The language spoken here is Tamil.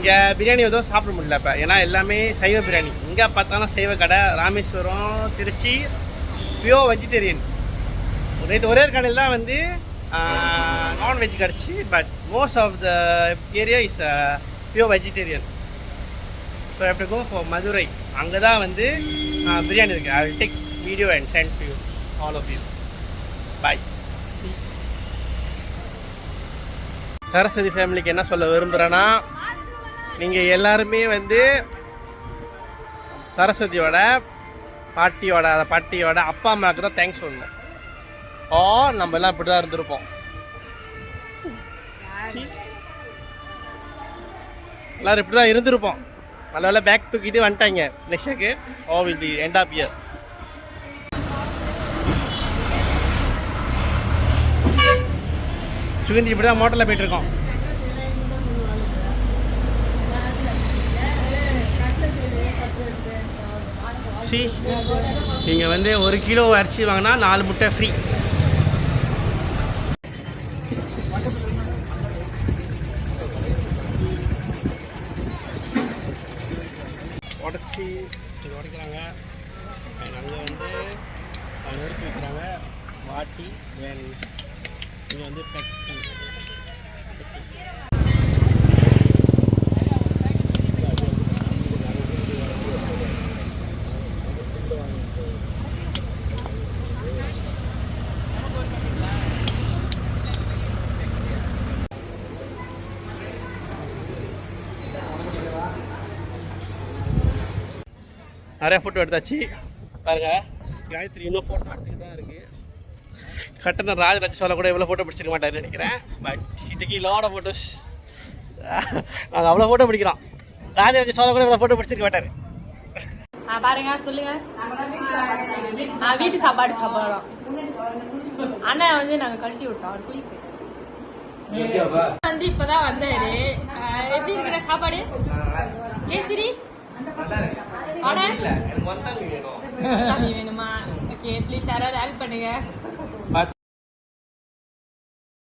இங்கே பிரியாணி எதுவும் சாப்பிட முடியல இப்போ, ஏன்னா எல்லாமே சைவ பிரியாணி. இங்கே பார்த்தாலும் சைவ கடை, ராமேஸ்வரம், திருச்சி பியோர் வெஜிடேரியன். ஒரே ஒரு கடையில் தான் வந்து நான்வெஜ் கிடச்சி, but most of the area is pure vegetarian. So எப்படி கோ ஃபார் மதுரை, அங்கே தான் வந்து பிரியாணி இருக்குது. I will take video and send to you all of you. Bye. Saraswati ஃபேமிலிக்கு என்ன சொல்ல விரும்புகிறேன்னா, நீங்கள் எல்லாருமே வந்து சரஸ்வதியோட பாட்டியோட அப்பா அம்மாவுக்கு தான் தேங்க்ஸ் சொல்லணும். நம்ம எல்லாம் இப்படி தான் இருந்திருப்போம். எல்லோரும் இப்படி தான் இருந்திருப்போம். நல்ல வேலை பேக் தூக்கிட்டு வந்துட்டாங்க. நெக்ஸ்ட்டுக்கு will be end of year. Suganthi இப்படி தான் மோட்டரில் போயிட்டுருக்கோம். நீங்கள் வந்து 1 கிலோ அரிசி வாங்கினா 4 முட்டை ஃப்ரீ. உடைக்கிறாங்க. அங்கே வந்து நெருப்பு வைக்கிறாங்க, வாட்டி. இங்கே வந்து நிறையா ஃபோட்டோ எடுத்தாச்சு பாருங்க. காயத்ரி இன்னும் ஃபோட்டோ எடுத்துக்கிட்டு தான் இருக்குது. கட்டண ராஜராஜ சோழ கூட இவ்வளோ ஃபோட்டோ பிடிச்சிருக்க மாட்டாருன்னு நினைக்கிறேன். பட் இன்றைக்கி லோட ஃபோட்டோஸ் நாங்கள் அவ்வளோ ஃபோட்டோ பிடிக்கிறோம். ராஜராஜ சோழ கூட இவ்வளோ ஃபோட்டோ பிடிச்சிருக்க மாட்டார். பாருங்க, சொல்லுங்க. வீட்டு சாப்பாடு சாப்பிட்றோம். அண்ணன் வந்து நாங்கள் கழட்டி விட்டோம். வந்து இப்பதான் வந்தாரு. எப்படி இருக்கிற சாப்பாடு? கேசரி வேணுமா? ஓகே, ப்ளீஸ் யாராவது ஹெல்ப் பண்ணுங்க.